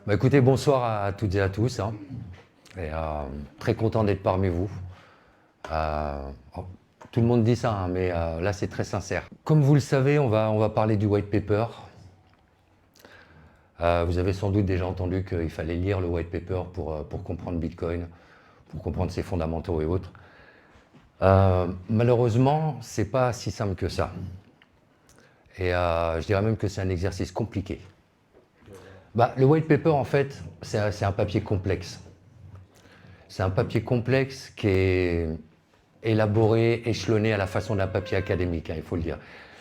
Écoutez, bonsoir à toutes et à tous, hein. Et, très content d'être parmi vous. Euh, oh, Tout le monde dit ça, hein, mais là c'est très sincère. Comme vous le savez, on va parler du white paper. Vous avez sans doute déjà entendu qu'il fallait lire le white paper pour comprendre Bitcoin, pour comprendre ses fondamentaux et autres. Malheureusement, c'est pas si simple que ça. Et je dirais même que c'est un exercice compliqué. Le white paper, en fait, c'est un papier complexe. C'est un papier complexe qui est élaboré, échelonné à la façon d'un papier académique, hein, il faut le dire.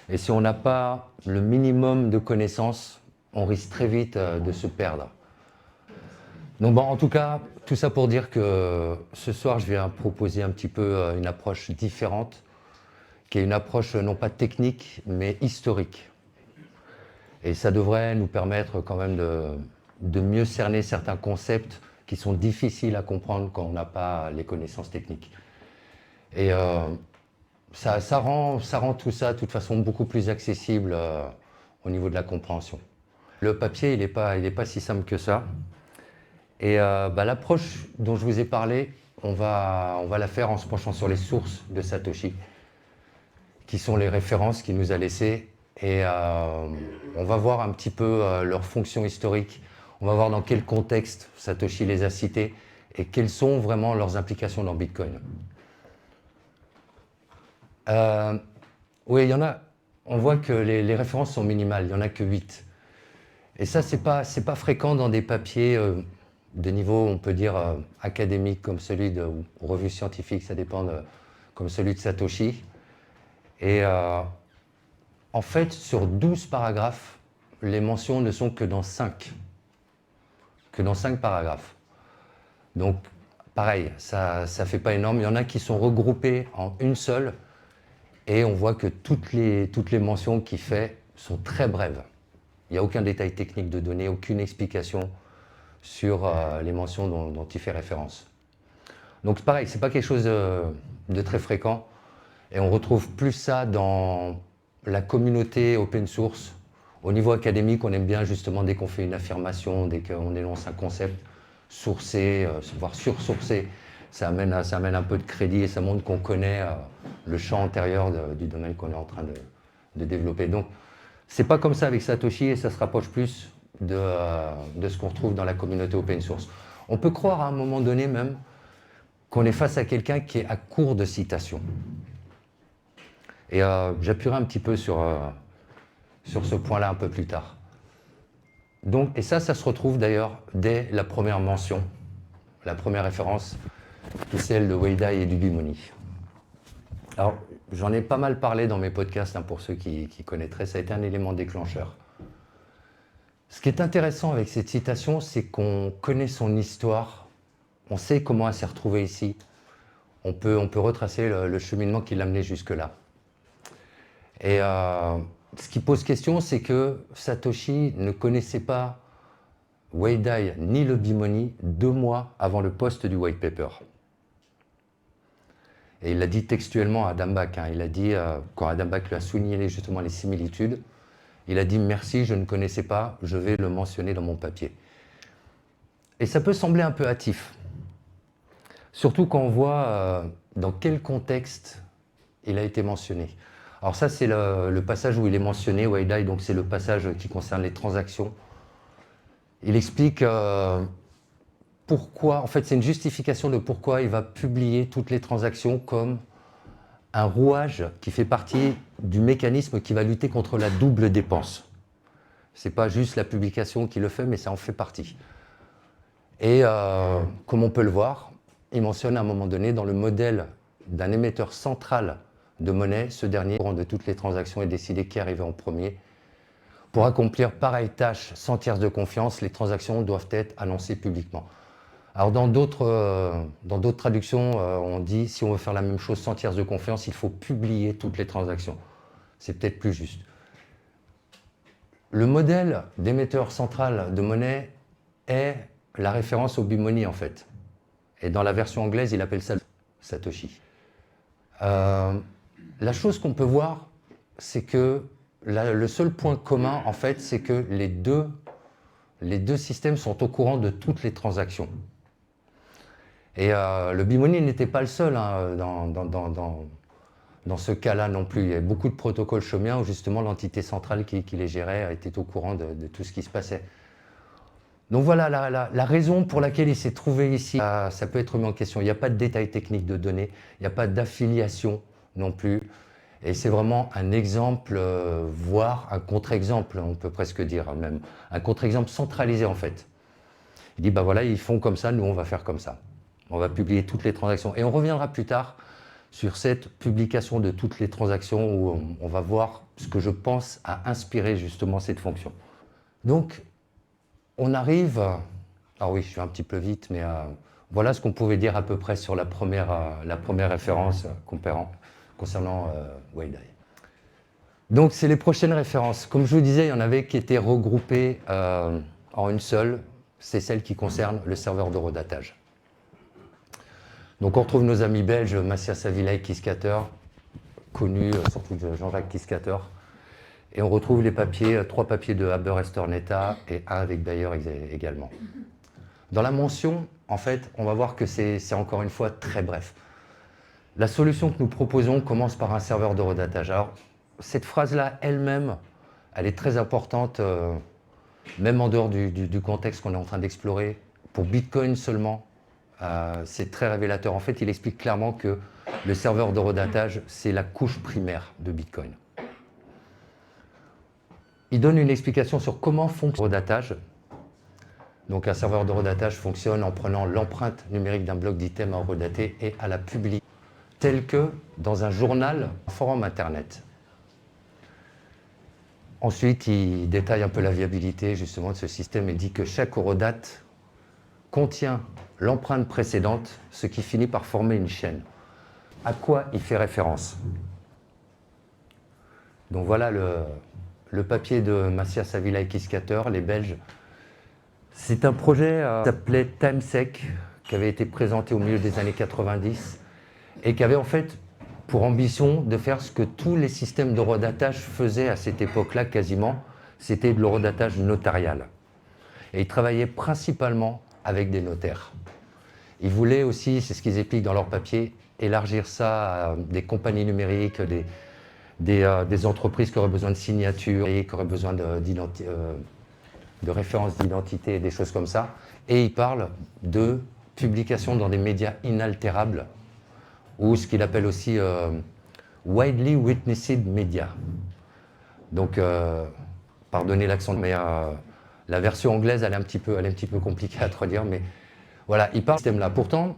Et si on n'a pas le minimum de connaissances, on risque très vite de se perdre. Donc bon, en tout cas, tout ça pour dire que ce soir, je viens proposer un petit peu une approche différente, qui est une approche non pas technique, mais historique. Et ça devrait nous permettre quand même de mieux cerner certains concepts qui sont difficiles à comprendre quand on n'a pas les connaissances techniques. Et ça rend tout ça, de toute façon, beaucoup plus accessible au niveau de la compréhension. Le papier, il n'est pas si simple que ça. Et l'approche dont je vous ai parlé, on va la faire en se penchant sur les sources de Satoshi, qui sont les références qu'il nous a laissées. Et on va voir un petit peu leurs fonctions historiques. On va voir dans quel contexte Satoshi les a citées et quelles sont vraiment leurs implications dans Bitcoin. Oui, il y en a. On voit que les références sont minimales, il n'y en a que 8. Et ça, c'est pas fréquent dans des papiers de niveau, on peut dire, académique, comme celui de ou revue scientifique, ça dépend, comme celui de Satoshi. Et en fait, sur 12 paragraphes, les mentions ne sont que dans 5. Que dans 5 paragraphes. Donc, pareil, ça ne fait pas énorme. Il y en a qui sont regroupés en une seule. Et on voit que toutes les mentions qu'il fait sont très brèves. Il n'y a aucun détail technique de données, aucune explication sur les mentions dont il fait référence. Donc pareil, ce n'est pas quelque chose de très fréquent. Et on retrouve plus ça dans la communauté open source. Au niveau académique, on aime bien justement dès qu'on fait une affirmation, dès qu'on énonce un concept, sourcer, voire sursourcer. Ça amène un peu de crédit et ça montre qu'on connaît le champ antérieur du domaine qu'on est en train de développer. Donc, c'est pas comme ça avec Satoshi et ça se rapproche plus de ce qu'on retrouve dans la communauté open source. On peut croire à un moment donné même qu'on est face à quelqu'un qui est à court de citations. Et j'appuierai un petit peu sur ce point-là un peu plus tard. Donc, et ça se retrouve d'ailleurs dès la première mention, la première référence, qui est celle de Weidai et du Bimoni. Alors, j'en ai pas mal parlé dans mes podcasts, hein, pour ceux qui connaîtraient, ça a été un élément déclencheur. Ce qui est intéressant avec cette citation, c'est qu'on connaît son histoire, on sait comment elle s'est retrouvée ici, on peut retracer le cheminement qui l'a amené jusque-là. Et ce qui pose question, c'est que Satoshi ne connaissait pas Weidai ni le Bimoni 2 mois avant le post du white paper. Et il l'a dit textuellement à Adam Back, hein. Il a dit, quand Adam Back lui a souligné justement les similitudes, il a dit « Merci, je ne connaissais pas, je vais le mentionner dans mon papier ». Et ça peut sembler un peu hâtif, surtout quand on voit dans quel contexte il a été mentionné. Alors ça, c'est le passage où il est mentionné, Weidai, donc c'est le passage qui concerne les transactions. Il explique pourquoi, en fait c'est une justification de pourquoi il va publier toutes les transactions comme un rouage qui fait partie du mécanisme qui va lutter contre la double dépense. Ce n'est pas juste la publication qui le fait, mais ça en fait partie. Et comme on peut le voir, il mentionne à un moment donné dans le modèle d'un émetteur central de monnaie, ce dernier, au courant de toutes les transactions, et décider qui arrivait en premier. Pour accomplir pareille tâche sans tiers de confiance, les transactions doivent être annoncées publiquement. Alors dans d'autres traductions, on dit si on veut faire la même chose sans tiers de confiance, il faut publier toutes les transactions. C'est peut-être plus juste. Le modèle d'émetteur central de monnaie est la référence au Bimoni en fait. Et dans la version anglaise, il appelle ça Satoshi. La chose qu'on peut voir, c'est que le seul point commun, en fait, c'est que les deux les deux systèmes sont au courant de toutes les transactions. Et le B-Money n'était pas le seul hein, dans ce cas-là non plus. Il y avait beaucoup de protocoles chaumiens où justement l'entité centrale qui les gérait était au courant de tout ce qui se passait. Donc voilà la raison pour laquelle il s'est trouvé ici. Ça peut être mis en question. Il n'y a pas de détails techniques de données, il n'y a pas d'affiliation non plus. Et c'est vraiment un exemple, voire un contre-exemple, on peut presque dire même. Un contre-exemple centralisé en fait. Il dit, bah voilà, ils font comme ça, nous on va faire comme ça. On va publier toutes les transactions. Et on reviendra plus tard sur cette publication de toutes les transactions où on va voir ce que je pense a inspiré justement cette fonction. Donc, on arrive, alors oui, je vais un petit peu vite, mais voilà ce qu'on pouvait dire à peu près sur la première référence concernant Waiday. Donc, c'est les prochaines références. Comme je vous disais, il y en avait qui étaient regroupées en une seule. C'est celle qui concerne le serveur de redatage. Donc, on retrouve nos amis belges, Macias Savilla et Kiskater, connus surtout de Jean-Jacques Kiskater. Et on retrouve les papiers, 3 papiers de Haber et Stornetta et un avec Bayer également. Dans la mention, en fait, on va voir que c'est encore une fois très bref. La solution que nous proposons commence par un serveur de redatage. Alors, cette phrase-là, elle-même, elle est très importante, même en dehors du contexte qu'on est en train d'explorer. Pour Bitcoin seulement, c'est très révélateur. En fait, il explique clairement que le serveur de redatage, c'est la couche primaire de Bitcoin. Il donne une explication sur comment fonctionne le redatage. Donc, un serveur de redatage fonctionne en prenant l'empreinte numérique d'un bloc d'item à redater et à la publier, tel que dans un journal, un forum Internet. Ensuite, il détaille un peu la viabilité justement de ce système et dit que chaque eurodate contient l'empreinte précédente, ce qui finit par former une chaîne. À quoi il fait référence? Donc voilà le papier de Macias Savilla et Kiskater, les Belges. C'est un projet qui s'appelait TimeSec, qui avait été présenté au milieu des années 90 et qui avait en fait pour ambition de faire ce que tous les systèmes de redatage faisaient à cette époque-là quasiment, c'était de l'eurodatage notarial. Et ils travaillaient principalement avec des notaires. Ils voulaient aussi, c'est ce qu'ils expliquent dans leur papier, élargir ça à des compagnies numériques, des entreprises qui auraient besoin de signatures et qui auraient besoin de références d'identité et des choses comme ça. Et ils parlent de publication dans des médias inaltérables ou ce qu'il appelle aussi widely witnessed media. Donc, pardonnez l'accent, mais la version anglaise, elle est un petit peu compliquée à traduire, mais voilà, il parle de ce thème-là. Pourtant,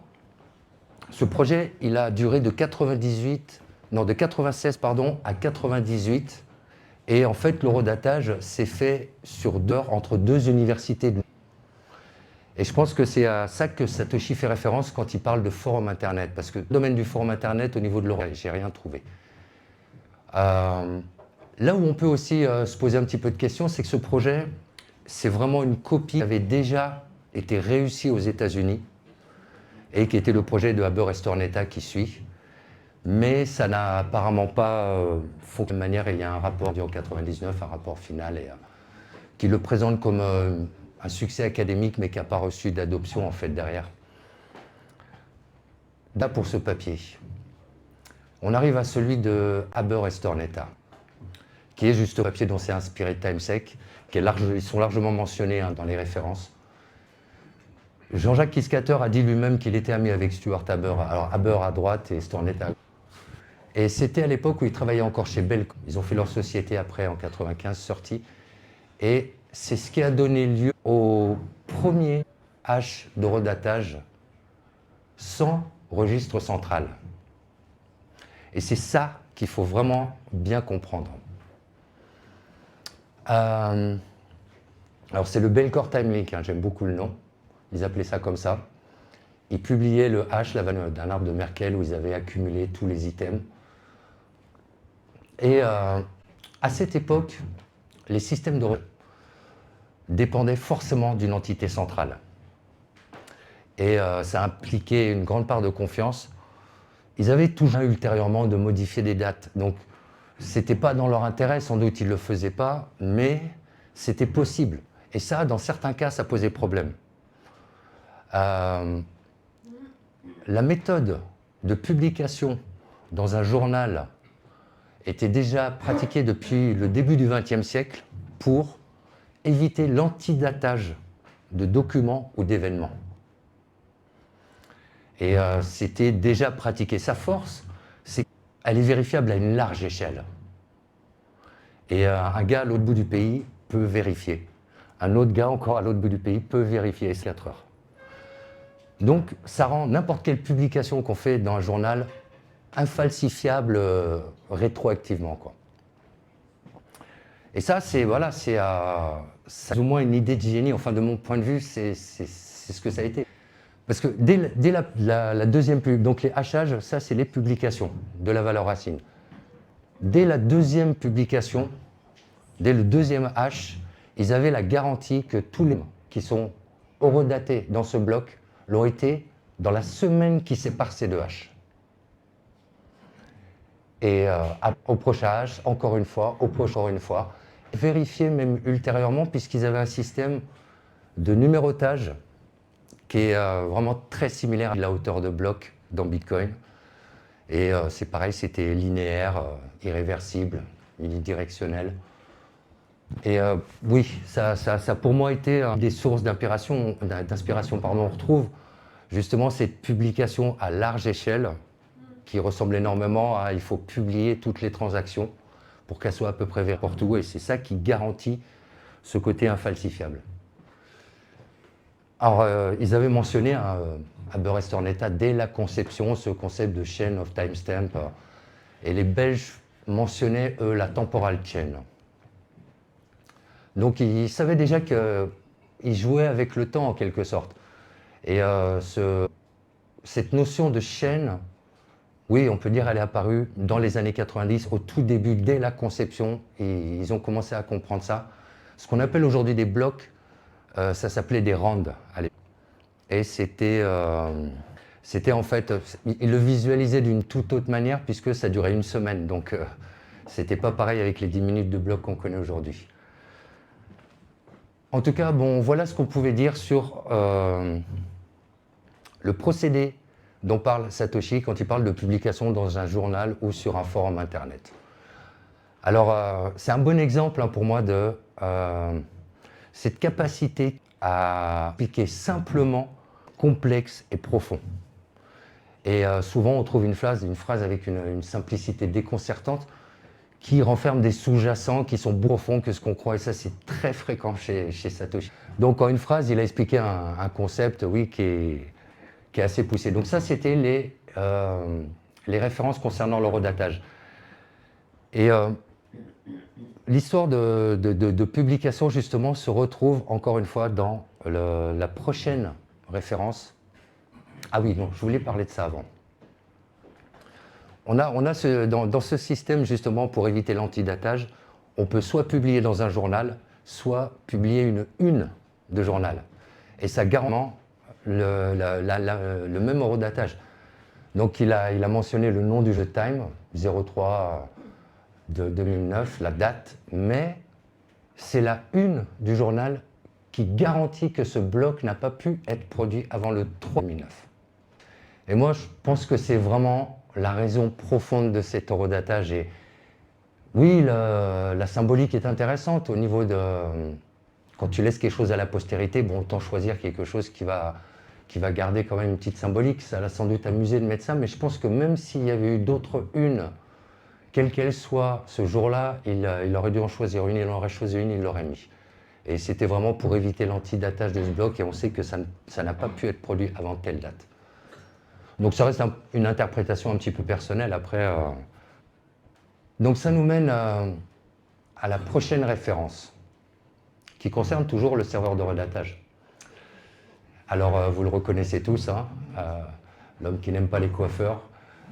ce projet, il a duré de 96 à 98, et en fait, l'eurodatage s'est fait entre 2 universités. Et je pense que c'est à ça que Satoshi fait référence quand il parle de forum Internet, parce que le domaine du forum Internet, au niveau de l'eurodatage, j'ai rien trouvé. Là où on peut aussi se poser un petit peu de questions, c'est que ce projet, c'est vraiment une copie qui avait déjà été réussie aux États-Unis et qui était le projet de Haber et Stornetta qui suit. Mais ça n'a apparemment pas fonctionné de manière, et il y a un rapport en 1999, un rapport final, qui le présente comme un succès académique, mais qui n'a pas reçu d'adoption en fait derrière. Là pour ce papier, on arrive à celui de Haber et Stornetta, qui est juste le papier dont s'est inspiré TimeSec, ils sont largement mentionnés dans les références. Jean-Jacques Kiskater a dit lui-même qu'il était ami avec Stuart Haber, alors Haber à droite et Stornetta à gauche. Et c'était à l'époque où ils travaillaient encore chez Bell. Ils ont fait leur société après, en 95, sortie. Et c'est ce qui a donné lieu au premier hash de redatage sans registre central. Et c'est ça qu'il faut vraiment bien comprendre. Alors c'est le Belcore Timelink, hein, j'aime beaucoup le nom. Ils appelaient ça comme ça. Ils publiaient le hash, la valeur d'un arbre de Merkel où ils avaient accumulé tous les items. Et à cette époque, les systèmes de redatage dépendaient forcément d'une entité centrale. Et ça impliquait une grande part de confiance. Ils avaient toujours ultérieurement de modifier des dates. Donc, ce n'était pas dans leur intérêt, sans doute ils ne le faisaient pas, mais c'était possible. Et ça, dans certains cas, ça posait problème. La méthode de publication dans un journal était déjà pratiquée depuis le début du XXe siècle pour éviter l'antidatage de documents ou d'événements. Et c'était déjà pratiqué. Sa force, c'est qu'elle est vérifiable à une large échelle. Et un gars à l'autre bout du pays peut vérifier. Un autre gars encore à l'autre bout du pays peut vérifier 4 heures. Donc ça rend n'importe quelle publication qu'on fait dans un journal infalsifiable rétroactivement, quoi. Et ça, c'est voilà, c'est au moins une idée de génie. Enfin, de mon point de vue, c'est ce que ça a été. Parce que dès la deuxième donc les hachages, ça c'est les publications de la valeur racine. Dès la deuxième publication, dès le deuxième hash, ils avaient la garantie que tous les qui sont horodatés dans ce bloc l'ont été dans la semaine qui sépare ces deux haches. Et au prochain hash, encore une fois, au prochain une fois, vérifier même ultérieurement, puisqu'ils avaient un système de numérotage qui est vraiment très similaire à la hauteur de bloc dans Bitcoin. Et c'est pareil, c'était linéaire, irréversible, unidirectionnel. Et oui, ça pour moi été des sources d'inspiration. On retrouve justement cette publication à large échelle qui ressemble énormément à il faut publier toutes les transactions pour qu'elles soient à peu près n'importe où. Et c'est ça qui garantit ce côté infalsifiable. Alors, ils avaient mentionné à Burrest Ornetta dès la conception ce concept de chain of timestamp. Et les Belges mentionnaient, eux, la temporal chain. Donc, ils savaient déjà qu'ils jouaient avec le temps, en quelque sorte. Et cette notion de chaîne, oui, on peut dire elle est apparue dans les années 90, au tout début, dès la conception. Et ils ont commencé à comprendre ça. Ce qu'on appelle aujourd'hui des blocs, ça s'appelait des rands à l'époque. Et c'était en fait, ils le visualisaient d'une toute autre manière puisque ça durait une semaine. Donc, c'était pas pareil avec les 10 minutes de bloc qu'on connaît aujourd'hui. En tout cas, bon, voilà ce qu'on pouvait dire sur le procédé dont parle Satoshi quand il parle de publication dans un journal ou sur un forum internet. Alors, c'est un bon exemple pour moi de cette capacité à appliquer simplement, complexe et profond. Et souvent, on trouve une phrase avec une simplicité déconcertante qui renferme des sous-jacents qui sont plus profonds que ce qu'on croit. Et ça, c'est très fréquent chez Satoshi. Donc, en une phrase, il a expliqué un concept, oui, qui est assez poussé. Donc ça, c'était les références concernant l'horodatage. Et l'histoire de publication, justement, se retrouve encore une fois dans la prochaine référence. Ah oui, non, je voulais parler de ça avant. On a dans ce système, justement, pour éviter l'antidatage, on peut soit publier dans un journal, soit publier une de journal. Et ça garantit le même horodatage. Donc il a mentionné le nom du jeu de Time, 03 de 2009, la date, mais c'est la une du journal qui garantit que ce bloc n'a pas pu être produit avant le 3 2009. Et moi, je pense que c'est vraiment la raison profonde de cet horodatage. Et oui, la symbolique est intéressante au niveau de... Quand tu laisses quelque chose à la postérité, bon, autant choisir quelque chose qui va garder quand même une petite symbolique. Ça l'a sans doute amusé de mettre ça, mais je pense que même s'il y avait eu d'autres unes, quelle qu'elle soit, ce jour-là, il aurait dû en choisir une, il en aurait choisi une, il l'aurait mis. Et c'était vraiment pour éviter l'antidatage de ce bloc, et on sait que ça n'a pas pu être produit avant telle date. Donc ça reste une interprétation un petit peu personnelle après. Donc ça nous mène à la prochaine référence, qui concerne toujours le serveur de horodatage. Alors, vous le reconnaissez tous, hein, l'homme qui n'aime pas les coiffeurs,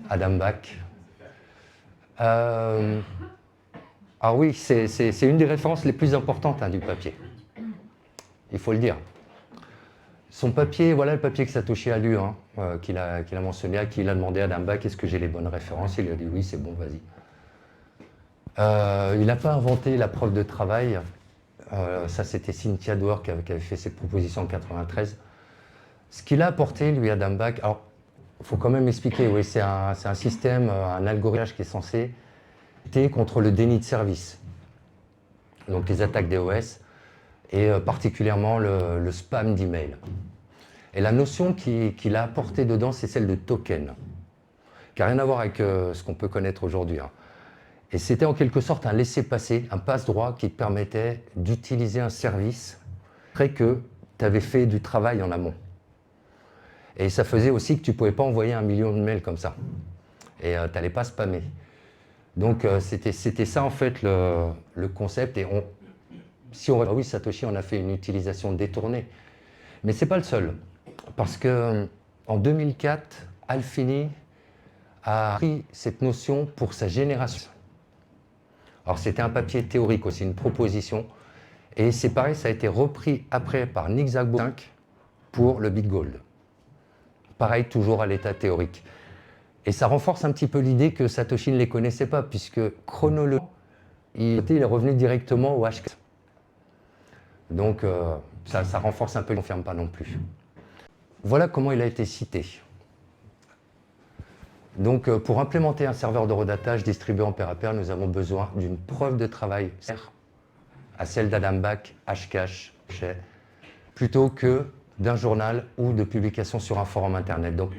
Adam Back. Ah oui, c'est une des références les plus importantes du papier. Il faut le dire. Son papier, voilà le papier que Satoshi a lu, hein, qu'il a mentionné, à qui il a demandé à Adam Back, est-ce que j'ai les bonnes références? Il lui a dit oui, c'est bon, vas-y. Il n'a pas inventé la preuve de travail. Ça, c'était Cynthia Dwyer qui avait fait cette proposition en 93. Ce qu'il a apporté, lui, Adam Back, alors, il faut quand même expliquer, oui, c'est un système, un algorithme qui est censé lutter contre le déni de service, donc les attaques DOS, et particulièrement le spam d'email. Et la notion qu'il a apportée dedans, c'est celle de token, qui n'a rien à voir avec ce qu'on peut connaître aujourd'hui. Hein. Et c'était en quelque sorte un laissez-passer, un passe-droit qui te permettait d'utiliser un service après que tu avais fait du travail en amont. Et ça faisait aussi que tu ne pouvais pas envoyer 1 million de mails comme ça. Et tu n'allais pas spammer. Donc c'était ça en fait le concept. Et oui, Satoshi en a fait une utilisation détournée. Mais ce n'est pas le seul. Parce qu'en 2004, Al-Fini a pris cette notion pour sa génération. Alors c'était un papier théorique aussi, une proposition. Et c'est pareil, ça a été repris après par Nick Szabo pour le Bitgold. Pareil, toujours à l'état théorique. Et ça renforce un petit peu l'idée que Satoshi ne les connaissait pas, puisque chronologiquement, il est revenu directement au Hashcash. Donc ça renforce un peu, il ne confirme pas non plus. Voilà comment il a été cité. Donc pour implémenter un serveur de redatage distribué en pair à pair, nous avons besoin d'une preuve de travail à celle d'Adam Back, Hashcash, plutôt que d'un journal ou de publication sur un forum internet. Donc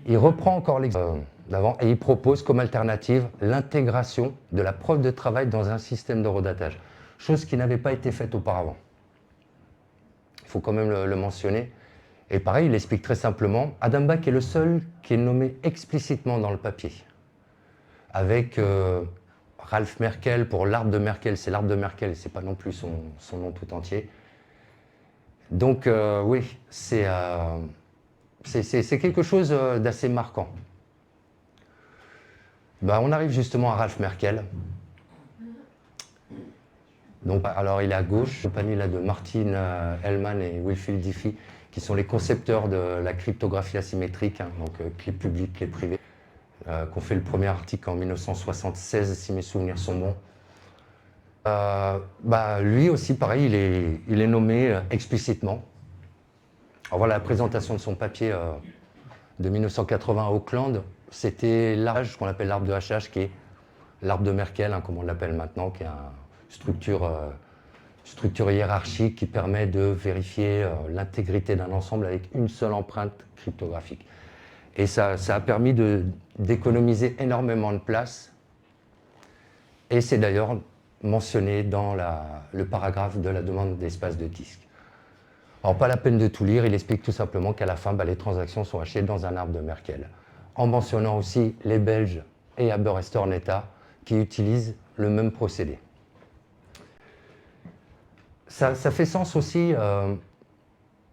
il reprend encore l'exemple d'avant et il propose comme alternative l'intégration de la preuve de travail dans un système de redatage, chose qui n'avait pas été faite auparavant. Il faut quand même le mentionner. Et pareil, il explique très simplement, Adam Back est le seul qui est nommé explicitement dans le papier. Avec Ralph Merkel pour l'arbre de Merkel, c'est l'arbre de Merkel, c'est pas non plus son nom tout entier. Donc oui, c'est quelque chose d'assez marquant. Ben, on arrive justement à Ralph Merkel. Donc, alors il est à gauche, compagnie là, de Martin Hellman et Wilfried Diffie, qui sont les concepteurs de la cryptographie asymétrique, hein, donc clés publiques, clés privées, qu'on fait le premier article en 1976, si mes souvenirs sont bons. Lui aussi, pareil, il est nommé explicitement. Alors voilà la présentation de son papier de 1980 à Auckland. C'était l'arbre qu'on appelle l'arbre de HH, qui est l'arbre de Merkel, hein, comme on l'appelle maintenant, qui est une structure hiérarchique qui permet de vérifier l'intégrité d'un ensemble avec une seule empreinte cryptographique. Et ça a permis d'économiser énormément de place. Et c'est d'ailleurs mentionné dans le paragraphe de la demande d'espace de disque. Alors, pas la peine de tout lire, il explique tout simplement qu'à la fin, les transactions sont hachées dans un arbre de Merkel. En mentionnant aussi les Belges et Haber-Estornetta qui utilisent le même procédé. Ça fait sens aussi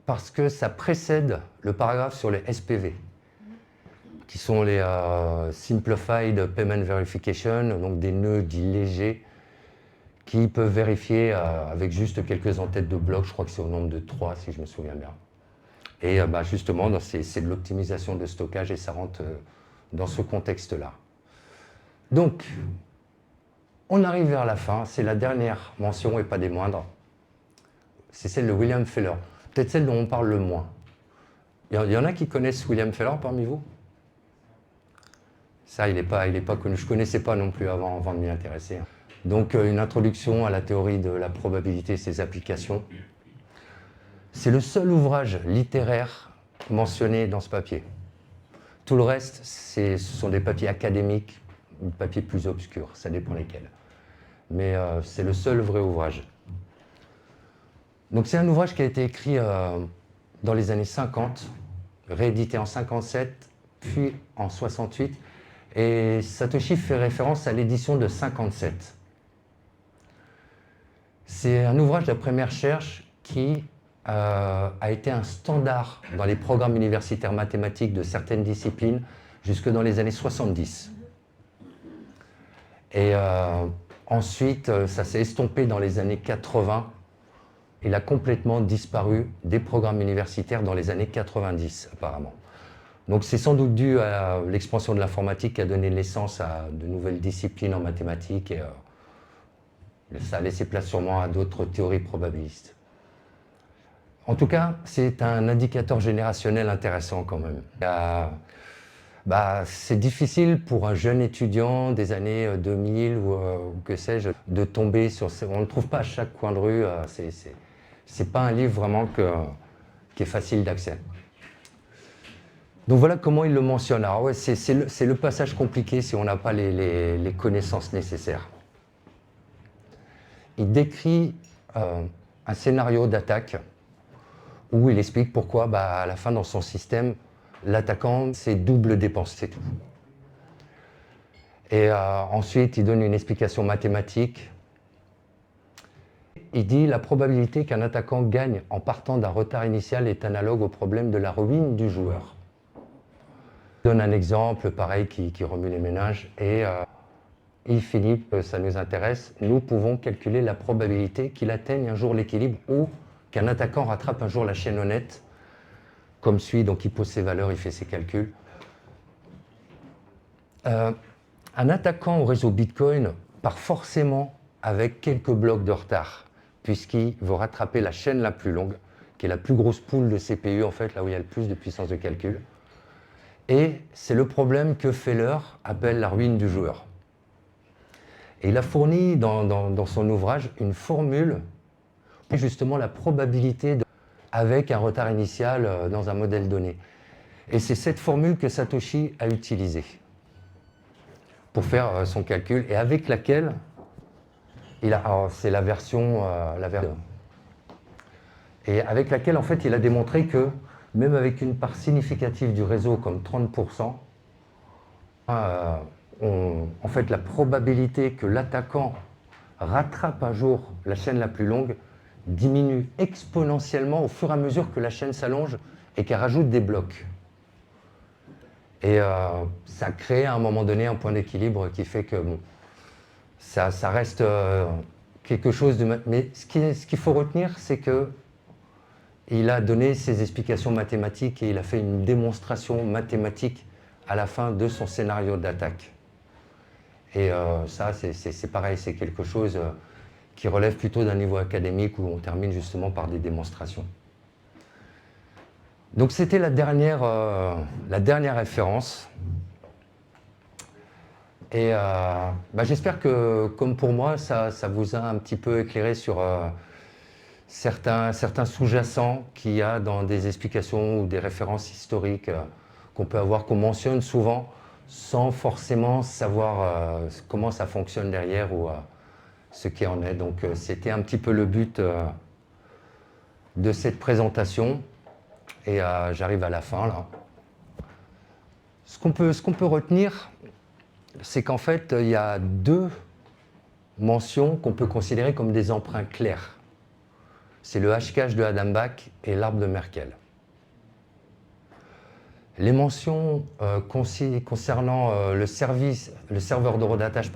parce que ça précède le paragraphe sur les SPV, qui sont les Simplified Payment Verification, donc des nœuds dits légers, qui peuvent vérifier avec juste quelques entêtes de blocs, je crois que c'est au nombre de 3 si je me souviens bien. Et justement, c'est de l'optimisation de stockage et ça rentre dans ce contexte-là. Donc, on arrive vers la fin, c'est la dernière mention et pas des moindres. C'est celle de William Feller, peut-être celle dont on parle le moins. Il y en a qui connaissent William Feller parmi vous? Ça, il n'est pas connu, je ne connaissais pas non plus avant de m'y intéresser. Donc une introduction à la théorie de la probabilité et ses applications. C'est le seul ouvrage littéraire mentionné dans ce papier. Tout le reste, ce sont des papiers académiques, des papiers plus obscurs, ça dépend lesquels. Mais c'est le seul vrai ouvrage. Donc c'est un ouvrage qui a été écrit dans les années 50, réédité en 57, puis en 68, et Satoshi fait référence à l'édition de 57. C'est un ouvrage d'après mes recherches qui a été un standard dans les programmes universitaires mathématiques de certaines disciplines jusque dans les années 70. Et ensuite, ça s'est estompé dans les années 80. Il a complètement disparu des programmes universitaires dans les années 90, apparemment. Donc c'est sans doute dû à l'expansion de l'informatique qui a donné naissance à de nouvelles disciplines en mathématiques. Et Ça a laissé place sûrement à d'autres théories probabilistes. En tout cas, c'est un indicateur générationnel intéressant quand même. C'est difficile pour un jeune étudiant des années 2000 ou que sais-je de tomber sur... On ne le trouve pas à chaque coin de rue. C'est pas un livre vraiment qui est facile d'accès. Donc voilà comment il le mentionne. Alors ouais, c'est le passage compliqué si on n'a pas les connaissances nécessaires. Il décrit un scénario d'attaque où il explique pourquoi, à la fin, dans son système, l'attaquant, c'est double dépense, c'est tout. Et ensuite, il donne une explication mathématique. Il dit la probabilité qu'un attaquant gagne en partant d'un retard initial est analogue au problème de la ruine du joueur. Il donne un exemple, pareil, qui remue les méninges. Et il finit, ça nous intéresse, nous pouvons calculer la probabilité qu'il atteigne un jour l'équilibre ou qu'un attaquant rattrape un jour la chaîne honnête, comme suit, donc il pose ses valeurs, il fait ses calculs. Un attaquant au réseau Bitcoin part forcément avec quelques blocs de retard, puisqu'il veut rattraper la chaîne la plus longue, qui est la plus grosse pool de CPU, en fait, là où il y a le plus de puissance de calcul. Et c'est le problème que Feller appelle la ruine du joueur. Et il a fourni dans son ouvrage une formule, justement la probabilité avec un retard initial dans un modèle donné. Et c'est cette formule que Satoshi a utilisée pour faire son calcul et avec laquelle c'est la version, et avec laquelle en fait il a démontré que même avec une part significative du réseau comme 30%, en fait la probabilité que l'attaquant rattrape un jour la chaîne la plus longue diminue exponentiellement au fur et à mesure que la chaîne s'allonge et qu'elle rajoute des blocs. Et ça crée à un moment donné un point d'équilibre qui fait que ça reste quelque chose de... Mais ce qu'il faut retenir, c'est qu'il a donné ses explications mathématiques et il a fait une démonstration mathématique à la fin de son scénario d'attaque. Et ça, c'est pareil, c'est quelque chose qui relève plutôt d'un niveau académique où on termine justement par des démonstrations. Donc c'était la dernière référence. Et j'espère que, comme pour moi, ça vous a un petit peu éclairé sur certains sous-jacents qu'il y a dans des explications ou des références historiques qu'on peut avoir, qu'on mentionne souvent, sans forcément savoir comment ça fonctionne derrière ou ce qui en est. Donc c'était un petit peu le but de cette présentation. Et j'arrive à la fin, là. Ce qu'on peut retenir, c'est qu'en fait, il y a deux mentions qu'on peut considérer comme des emprunts clairs. C'est le Hashcash de Adam Back et l'arbre de Merkle. Les mentions concernant le serveur d'eurodatage,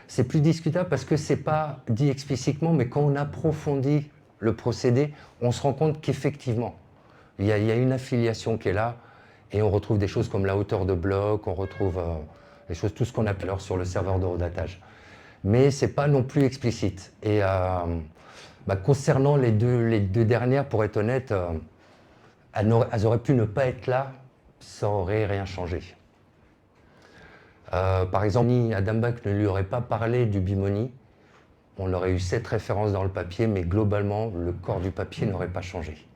c'est plus discutable parce que ce n'est pas dit explicitement, mais quand on approfondit le procédé, on se rend compte qu'effectivement, il y a une affiliation qui est là et on retrouve des choses comme la hauteur de bloc, on retrouve des choses, tout ce qu'on appelle alors sur le serveur d'eurodatage. Mais ce n'est pas non plus explicite. Et concernant les deux dernières, pour être honnête, elles auraient pu ne pas être là, ça n'aurait rien changé. Par exemple, Adam Back ne lui aurait pas parlé du Bimoni, on aurait eu 7 références dans le papier, mais globalement, le corps du papier n'aurait pas changé.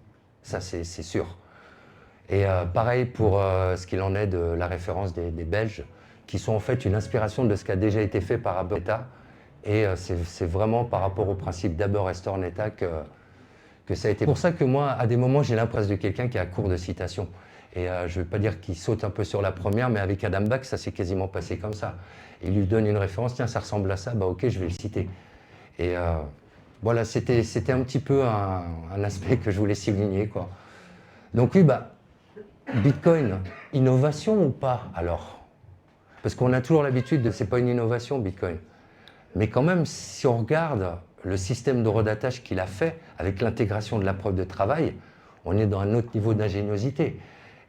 Ça, c'est sûr. Et pareil pour ce qu'il en est de la référence des Belges, qui sont en fait une inspiration de ce qui a déjà été fait par Abeta. Et c'est vraiment par rapport au principe d'Aber-Estor-Neta que ça a été. C'est pour ça que moi, à des moments, j'ai l'impression de quelqu'un qui est à court de citations. Et je ne veux pas dire qu'il saute un peu sur la première, mais avec Adam Back, ça s'est quasiment passé comme ça. Il lui donne une référence, tiens, ça ressemble à ça, ok, je vais le citer. Et voilà, c'était un petit peu un aspect que je voulais souligner, quoi. Donc oui, Bitcoin, innovation ou pas alors? Parce qu'on a toujours l'habitude de c'est pas une innovation, Bitcoin. Mais quand même, si on regarde le système d'eurodatage qu'il a fait avec l'intégration de la preuve de travail, on est dans un autre niveau d'ingéniosité.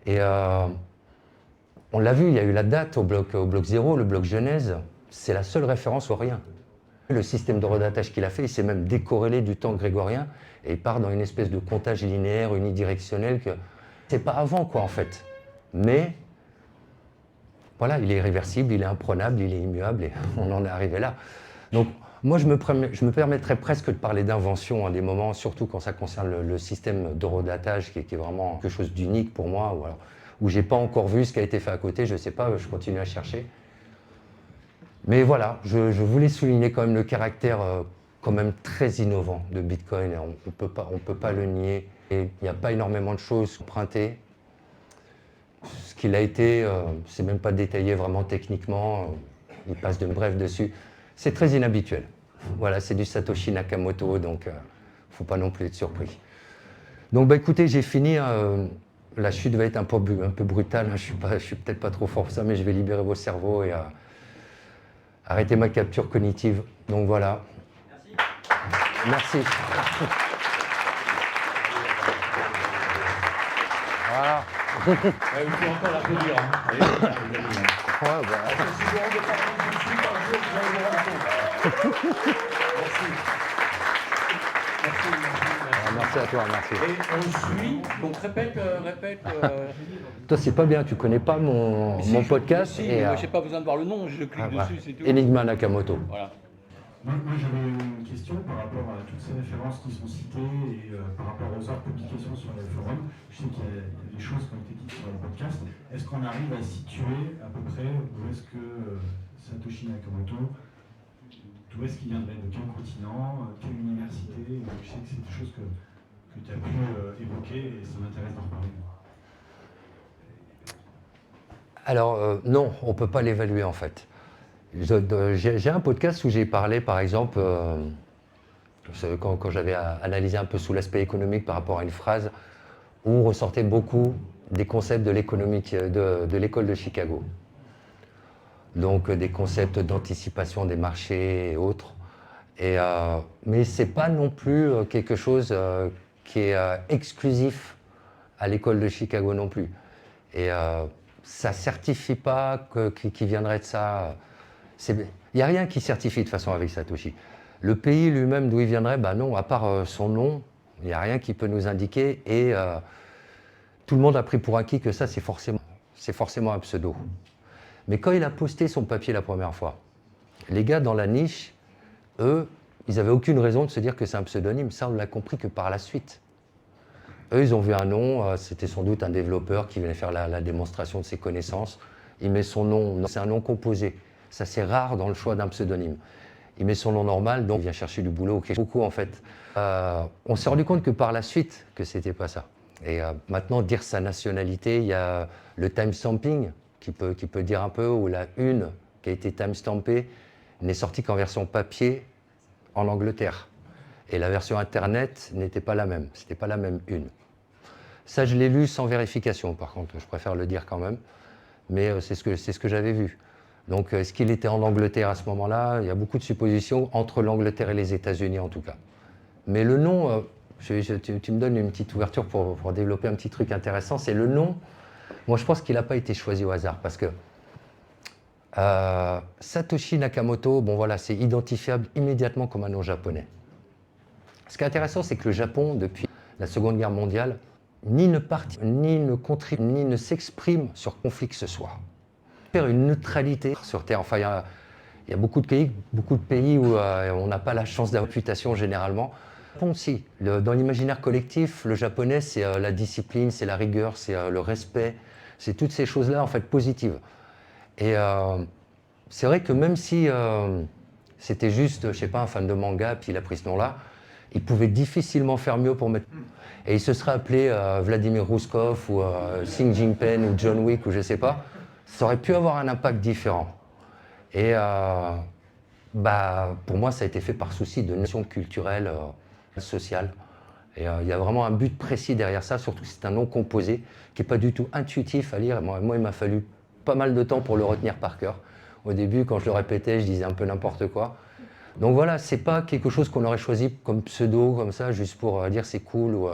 Et on l'a vu, il y a eu la date au bloc 0, le bloc Genèse, c'est la seule référence au rien. Le système de redatage qu'il a fait, il s'est même décorrélé du temps grégorien et il part dans une espèce de comptage linéaire, unidirectionnel, que c'est pas avant, quoi, en fait. Mais voilà, il est irréversible, il est imprenable, il est immuable et on en est arrivé là. Donc, moi, je me permettrais presque de parler d'invention à des moments, surtout quand ça concerne le système de redatage, qui est vraiment quelque chose d'unique pour moi, voilà, où j'ai pas encore vu ce qui a été fait à côté, je sais pas, je continue à chercher. Mais voilà, je voulais souligner quand même le caractère quand même très innovant de Bitcoin. On ne peut pas le nier. Et il n'y a pas énormément de choses empruntées. Ce qu'il a été, c'est même pas détaillé vraiment techniquement. Il passe de bref dessus. C'est très inhabituel. Voilà, c'est du Satoshi Nakamoto, donc il ne faut pas non plus être surpris. Donc bah, écoutez, j'ai fini. La chute va être un peu brutale. Je suis peut-être pas trop fort pour ça, mais je vais libérer vos cerveaux et arrêter ma capture cognitive. Donc voilà. Merci. Voilà. Vous pouvez encore l'applaudir. Ouais, bah. Merci à toi, merci. Et on suit, donc répète. Toi, c'est pas bien, tu connais pas mon podcast. Si, et moi, j'ai pas besoin de voir le nom, je clique dessus, c'est tout. Enigma Nakamoto. Voilà. Moi j'avais une question par rapport à toutes ces références qui sont citées et par rapport aux autres publications sur le forum. Je sais qu'il y a des choses qui ont été dites sur le podcast. Est-ce qu'on arrive à situer à peu près où est-ce que Satoshi Nakamoto, d'où est-ce qu'il viendrait, de quel continent, quelle université? Je sais que c'est des choses que tu as pu évoquer et ça m'intéresse d'en reparler. Alors, non, on ne peut pas l'évaluer en fait. J'ai un podcast où j'ai parlé, par exemple, quand j'avais analysé un peu sous l'aspect économique par rapport à une phrase, où ressortait beaucoup des concepts de de l'école de Chicago. Donc des concepts d'anticipation des marchés et autres. Mais ce n'est pas non plus quelque chose qui est exclusif à l'école de Chicago non plus. Et ça ne certifie pas qu'il viendrait de ça. Il n'y a rien qui certifie de toute façon avec Satoshi. Le pays lui-même d'où il viendrait, ben non, à part son nom, il n'y a rien qui peut nous indiquer. Et tout le monde a pris pour acquis que ça, c'est forcément un pseudo. Mais quand il a posté son papier la première fois, les gars dans la niche, eux, ils n'avaient aucune raison de se dire que c'est un pseudonyme. Ça, on l'a compris que par la suite. Eux, ils ont vu un nom, c'était sans doute un développeur qui venait faire la démonstration de ses connaissances. Il met son nom, c'est un nom composé. Ça, c'est rare dans le choix d'un pseudonyme. Il met son nom normal, donc il vient chercher du boulot. Beaucoup, en fait. On s'est rendu compte que par la suite, que c'était pas ça. Et maintenant, dire sa nationalité, il y a le timestamping qui peut dire un peu, ou la une qui a été timestampée n'est sortie qu'en version papier en Angleterre. Et la version Internet n'était pas la même. C'était pas la même une. Ça, je l'ai lu sans vérification, par contre. Je préfère le dire quand même. Mais c'est ce que j'avais vu. Donc, est-ce qu'il était en Angleterre à ce moment-là? Il y a beaucoup de suppositions entre l'Angleterre et les États-Unis, en tout cas. Mais le nom, tu me donnes une petite ouverture pour développer un petit truc intéressant. C'est le nom. Moi, je pense qu'il n'a pas été choisi au hasard, parce que Satoshi Nakamoto, bon voilà, c'est identifiable immédiatement comme un nom japonais. Ce qui est intéressant, c'est que le Japon, depuis la Seconde Guerre mondiale, ni ne contribue, ni ne s'exprime sur conflit que ce soit. Faire une neutralité sur Terre. Enfin, il y a beaucoup de pays où on n'a pas la chance d'avoir réputation généralement. Le Japon, si. Dans l'imaginaire collectif, le japonais, c'est la discipline, c'est la rigueur, c'est le respect, c'est toutes ces choses-là en fait positives. Et c'est vrai que même si c'était juste, je sais pas, un fan de manga, puis il a pris ce nom-là, il pouvait difficilement faire mieux pour mettre. Et il se serait appelé Vladimir Rouskov ou Xi Jinping ou John Wick ou je sais pas. Ça aurait pu avoir un impact différent. Et pour moi, ça a été fait par souci de notion culturelle, sociale. Et il y a vraiment un but précis derrière ça, surtout que c'est un nom composé qui n'est pas du tout intuitif à lire. Moi, il m'a fallu pas mal de temps pour le retenir par cœur. Au début, quand je le répétais, je disais un peu n'importe quoi. Donc voilà, c'est pas quelque chose qu'on aurait choisi comme pseudo, comme ça, juste pour dire c'est cool. Ou,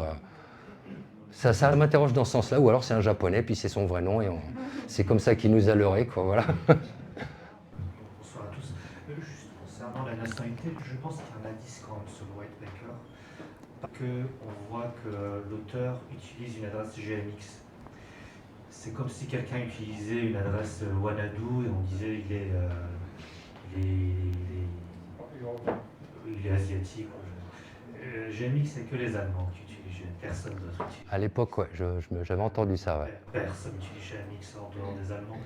ça m'interroge dans ce sens-là, ou alors c'est un japonais, puis c'est son vrai nom, et c'est comme ça qu'il nous a leurrés, quoi, voilà. Bonsoir à tous. Juste concernant la nationalité réalité, je pense qu'il y a un indice quand même sur le white paper, qu'on voit que l'auteur utilise une adresse GMX. C'est comme si quelqu'un utilisait une adresse Wanadu et on disait il est asiatique. GMX, c'est que les Allemands qui utilisent, personne d'autre utilise. À l'époque, ouais, j'avais entendu ça. Ouais. Personne n'utilise GMX en dehors des Allemands.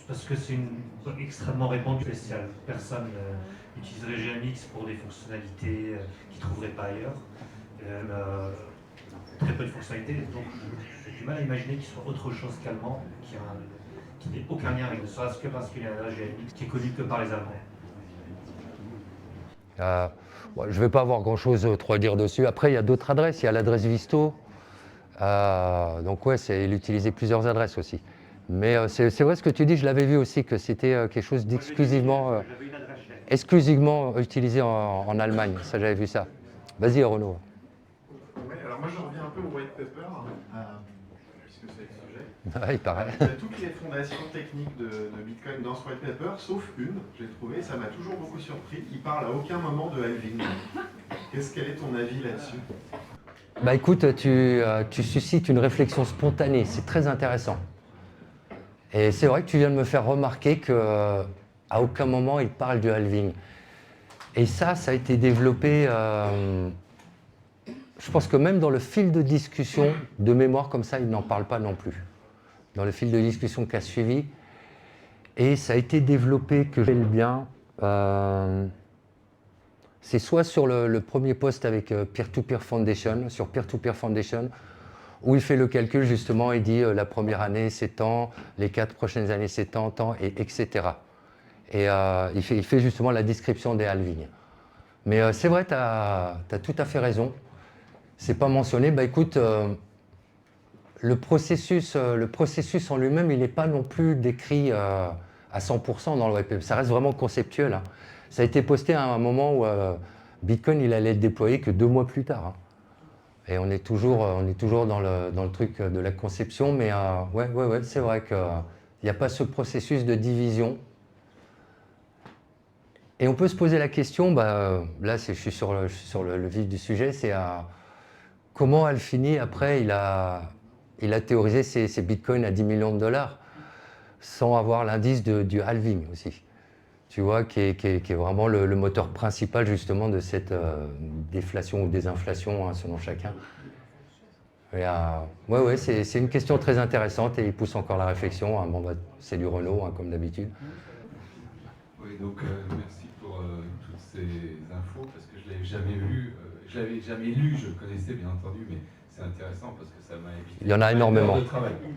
Parce que c'est extrêmement répandu, spécial. Personne n'utiliserait GMX pour des fonctionnalités qu'ils ne trouveraient pas ailleurs. Très peu de fonctionnalités, donc j'ai du mal à imaginer qu'il soit autre chose qu'allemand, qui n'ait aucun lien avec ne serait-ce que parce qu'il y a un GMX qui est connu que par les Allemands. Je ne vais pas avoir grand-chose trop à dire dessus. Après, il y a d'autres adresses. Il y a l'adresse Visto. Donc ouais, il utilisait plusieurs adresses aussi. Mais c'est vrai ce que tu dis, je l'avais vu aussi, que c'était quelque chose d'exclusivement utilisé en Allemagne. Ça, j'avais vu ça. Vas-y, Renaud. Oui, alors moi je reviens un peu au white paper, puisque c'est le sujet. Ouais, il paraît. Il y a toutes les fondations techniques de Bitcoin dans ce white paper, sauf une, j'ai trouvé, ça m'a toujours beaucoup surpris. Il parle à aucun moment de halving. Quel est ton avis là-dessus? Bah écoute, tu suscites une réflexion spontanée, c'est très intéressant. Et c'est vrai que tu viens de me faire remarquer qu'à aucun moment il parle du halving. Et ça a été développé, je pense que même dans le fil de discussion, de mémoire comme ça, il n'en parle pas non plus. Dans le fil de discussion qui a suivi. Et ça a été développé, que je le bien, c'est soit sur le premier post avec Peer-to-Peer Foundation, sur Peer-to-Peer Foundation, où il fait le calcul justement, il dit la première année c'est tant, les 4 prochaines années c'est tant, etc. Et il fait justement la description des halvings. Mais c'est vrai, tu as tout à fait raison. C'est pas mentionné. Bah écoute, le processus en lui-même, il n'est pas non plus décrit à 100% dans le web. Ça reste vraiment conceptuel. Hein. Ça a été posté à un moment où Bitcoin il allait être déployé que 2 mois plus tard. Hein. Et on est toujours dans le truc de la conception, mais ouais, c'est vrai qu'il n'y a pas ce processus de division. Et on peut se poser la question, là je suis sur le vif du sujet, c'est comment Al-Fini, après, il a théorisé ses bitcoins à 10 millions de dollars sans avoir l'indice du halving aussi. Tu vois, qui est vraiment le moteur principal justement de cette déflation ou désinflation, hein, selon chacun. Ouais, c'est une question très intéressante et il pousse encore la réflexion. Hein. Bon, c'est du Renaud, hein, comme d'habitude. Oui, donc merci pour toutes ces infos, parce que je ne l'avais jamais vu, je ne l'avais jamais lu, je le connaissais bien entendu, mais c'est intéressant parce que ça m'a évité. Il y en a énormément.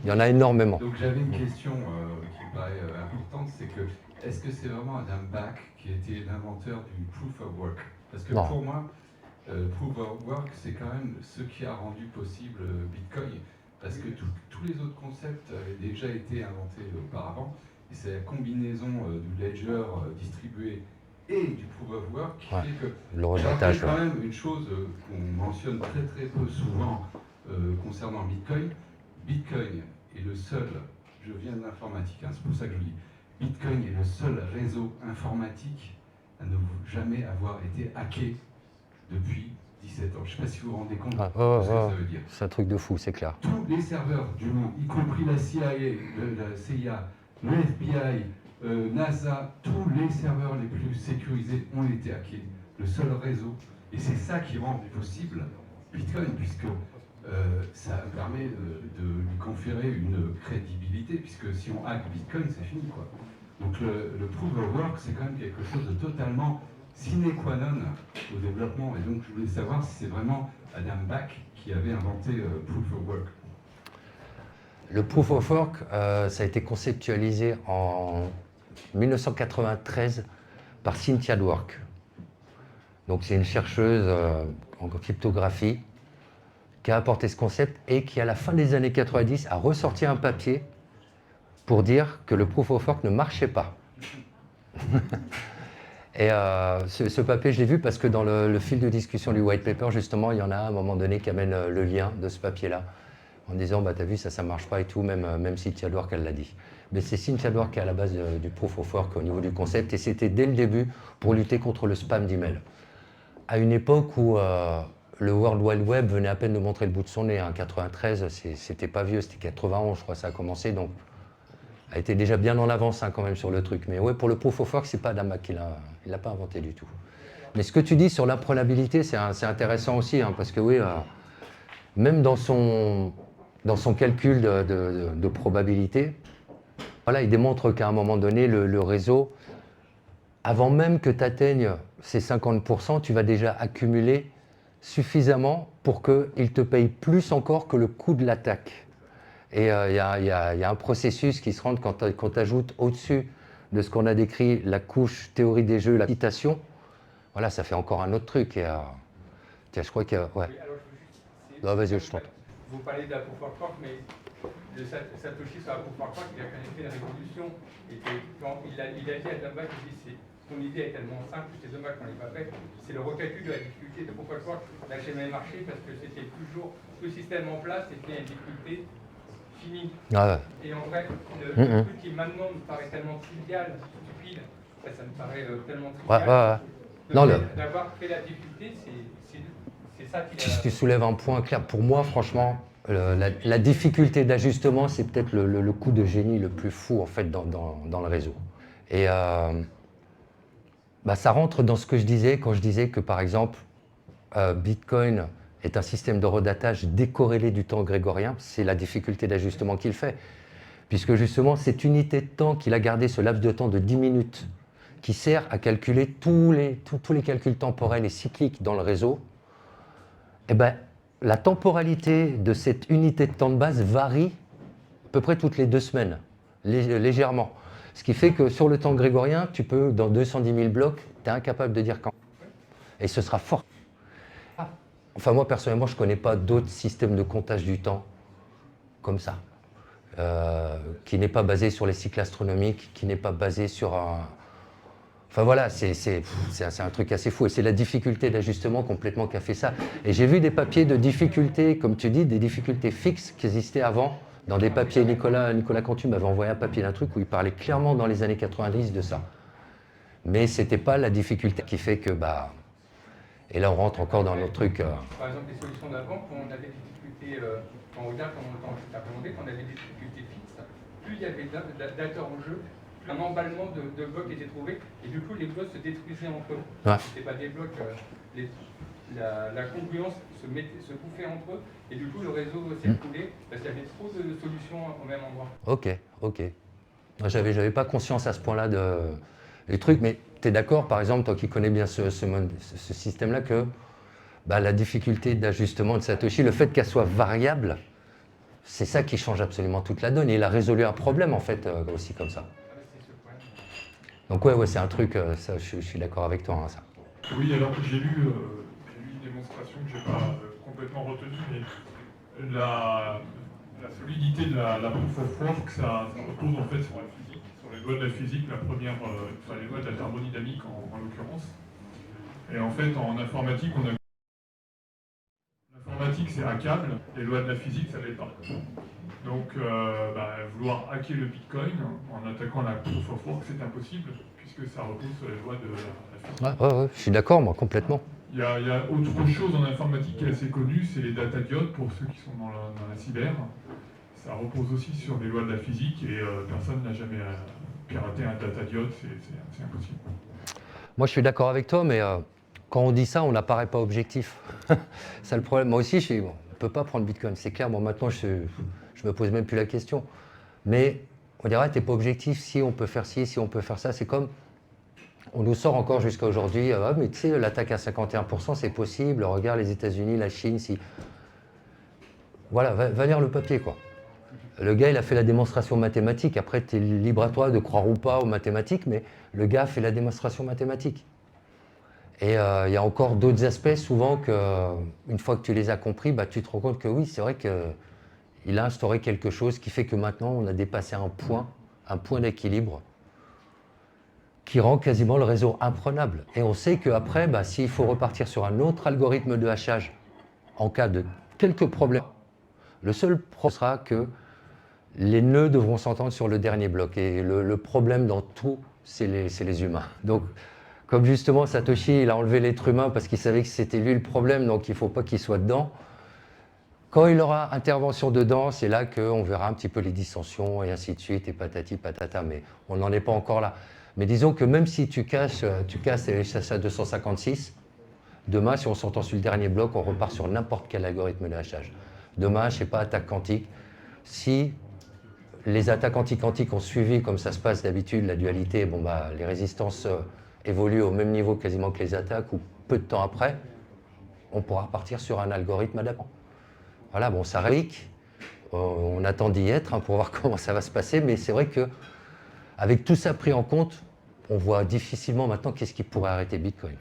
Il y en a énormément. Donc j'avais une question qui me paraît importante, c'est que est-ce que c'est vraiment Adam Back qui a été l'inventeur du Proof of Work? Parce que pour moi, Proof of Work, c'est quand même ce qui a rendu possible Bitcoin, parce que tous les autres concepts avaient déjà été inventés auparavant, et c'est la combinaison du ledger distribué et du Proof of Work qui fait que c'est quand même une chose qu'on mentionne très très peu souvent concernant Bitcoin. Bitcoin est le seul, je viens de l'informatique, hein, c'est pour ça que je le dis, Bitcoin est le seul réseau informatique à ne jamais avoir été hacké depuis 17 ans. Je ne sais pas si vous vous rendez compte de ce que ça veut dire. C'est un truc de fou, c'est clair. Tous les serveurs du monde, y compris la CIA, la CIA, le FBI, NASA, tous les serveurs les plus sécurisés ont été hackés. Le seul réseau. Et c'est ça qui rend possible Bitcoin, puisque ça permet de lui conférer une crédibilité, puisque si on hack Bitcoin, c'est fini, quoi. Donc le Proof of Work, c'est quand même quelque chose de totalement sine qua non au développement. Et donc je voulais savoir si c'est vraiment Adam Back qui avait inventé Proof of Work. Le Proof of Work, ça a été conceptualisé en 1993 par Cynthia Dwork. Donc c'est une chercheuse en cryptographie qui a apporté ce concept et qui, à la fin des années 90, a ressorti un papier pour dire que le Proof of Work ne marchait pas. Et ce papier, je l'ai vu parce que dans le fil de discussion du white paper, justement, il y en a à un moment donné qui amène le lien de ce papier-là, en disant bah, t'as vu, ça ne marche pas et tout, même Cynthia Dwork, elle l'a dit. Mais c'est Cynthia Dwork qui est à la base du Proof of Work au niveau du concept, et c'était dès le début pour lutter contre le spam d'email. À une époque où le World Wide Web venait à peine de montrer le bout de son nez, en 93, c'était pas vieux, c'était 91, je crois, ça a commencé, donc elle était déjà bien en avance quand même sur le truc. Mais ouais, pour le Proof of Work, c'est pas Adam Back qui l'a pas inventé du tout. Mais ce que tu dis sur l'imprenabilité, c'est intéressant aussi, parce que oui, même dans son calcul de probabilité, voilà, il démontre qu'à un moment donné, le réseau, avant même que tu atteignes ces 50%, tu vas déjà accumuler suffisamment pour qu'il te paye plus encore que le coût de l'attaque. Et il y a un processus qui se rend quand tu ajoutes au-dessus de ce qu'on a décrit, la couche théorie des jeux, la citation, voilà, ça fait encore un autre truc. Et, tiens, je crois que... Ouais. Oui, alors, non, vas-y, je t'entends. Vous parlez de la Proof of Work, mais de Satoshi sur la Proof of Work, il a quand même fait une révolution. Et il a dit à Adam Back, ton idée est tellement simple, c'est dommage qu'on ne l'ait pas fait. C'est le recalcul de la difficulté de Proof of Work n'a jamais marché parce que c'était toujours tout le système en place et qu'il y a une difficulté finie. Ah ouais. Et en fait, le truc qui maintenant me paraît tellement trivial, stupide, ça me paraît tellement trivial. D'avoir fait la difficulté, c'est ça qui a... Tu soulèves un point clair. Pour moi, franchement, la difficulté d'ajustement, c'est peut-être le coup de génie le plus fou en fait dans le réseau. Et ça rentre dans ce que je disais quand je disais que par exemple, Bitcoin est un système de redatage décorrélé du temps grégorien. C'est la difficulté d'ajustement qu'il fait. Puisque justement, cette unité de temps qu'il a gardé, ce laps de temps de 10 minutes, qui sert à calculer tous les calculs temporels et cycliques dans le réseau, eh ben, la temporalité de cette unité de temps de base varie à peu près toutes les 2 semaines, légèrement. Ce qui fait que sur le temps grégorien, tu peux, dans 210 000 blocs, tu es incapable de dire quand. Et ce sera fort. Enfin, moi, personnellement, je ne connais pas d'autres systèmes de comptage du temps comme ça, qui n'est pas basé sur les cycles astronomiques, qui n'est pas basé sur un... Enfin voilà, c'est un truc assez fou et c'est la difficulté d'ajustement complètement qui a fait ça. Et j'ai vu des papiers de difficultés, comme tu dis, des difficultés fixes qui existaient avant. Dans des papiers, Nicolas Cantu m'avait envoyé un papier d'un truc où il parlait clairement dans les années 90 de ça. Mais c'était pas la difficulté qui fait que, et là on rentre encore dans notre truc. Par exemple, les solutions d'avant, quand on avait des difficultés, quand on regarde comment on t'a demandé, quand on avait des difficultés fixes, plus il y avait d'acteurs en jeu, un emballement de blocs était trouvé, et du coup les blocs se détruisaient entre eux. Ouais. C'était pas des blocs, la congruence se bouffait entre eux, et du coup le réseau s'écroulait parce qu'il y avait trop de solutions au même endroit. Ok. J'avais pas conscience à ce point-là du truc, mais tu es d'accord, par exemple, toi qui connais bien ce système-là, que la difficulté d'ajustement de Satoshi, le fait qu'elle soit variable, c'est ça qui change absolument toute la donne. Et il a résolu un problème, en fait, aussi comme ça. Donc ouais, c'est un truc, ça, je suis d'accord avec toi, ça. Oui, alors j'ai lu une démonstration que je n'ai pas complètement retenue, mais la solidité de la proof of work, ça repose en fait sur la physique, sur les lois de la physique, les lois de la thermodynamique en l'occurrence. Et en fait, en informatique, l'informatique c'est hackable, les lois de la physique ça l'est pas. Donc, vouloir hacker le Bitcoin en attaquant la proof of work, c'est impossible, puisque ça repose sur les lois de la physique. Ouais, je suis d'accord, moi, complètement. Il y a autre chose en informatique qui est assez connue, c'est les data diodes, pour ceux qui sont dans la cyber. Ça repose aussi sur les lois de la physique, et personne n'a jamais piraté un data diode, c'est impossible. Moi, je suis d'accord avec toi, mais quand on dit ça, on n'apparaît pas objectif. C'est le problème. Moi aussi, on ne peut pas prendre Bitcoin, c'est clair. Bon, maintenant, je me pose même plus la question. Mais on dirait, tu n'es pas objectif, si on peut faire ci, si on peut faire ça. C'est comme, on nous sort encore jusqu'à aujourd'hui, mais tu sais, l'attaque à 51%, c'est possible. Regarde les États-Unis, la Chine, si... Voilà, va lire le papier, quoi. Le gars, il a fait la démonstration mathématique. Après, tu es libre à toi de croire ou pas aux mathématiques, mais le gars a fait la démonstration mathématique. Et il y a encore d'autres aspects, souvent, qu'une fois que tu les as compris, tu te rends compte que oui, c'est vrai qu'il a instauré quelque chose qui fait que maintenant, on a dépassé un point d'équilibre qui rend quasiment le réseau imprenable. Et on sait qu'après, s'il faut repartir sur un autre algorithme de hachage, en cas de quelques problèmes, Le seul problème sera que les nœuds devront s'entendre sur le dernier bloc. Et le problème dans tout, c'est les humains. Donc, comme justement Satoshi, il a enlevé l'être humain parce qu'il savait que c'était lui le problème, donc il ne faut pas qu'il soit dedans. Quand il aura intervention dedans, c'est là qu'on verra un petit peu les dissensions et ainsi de suite, et patati patata, mais on n'en est pas encore là. Mais disons que même si tu casses les SSA 256, demain, si on s'entend sur le dernier bloc, on repart sur n'importe quel algorithme de hachage. Demain, je ne sais pas, attaque quantique. Si les attaques anti-quantiques ont suivi, comme ça se passe d'habitude, la dualité, bon, bah, les résistances évoluent au même niveau quasiment que les attaques, ou peu de temps après, on pourra repartir sur un algorithme adaptant. Voilà, bon, ça réplique. On attend d'y être pour voir comment ça va se passer, mais c'est vrai qu'avec tout ça pris en compte, on voit difficilement maintenant qu'est-ce qui pourrait arrêter Bitcoin.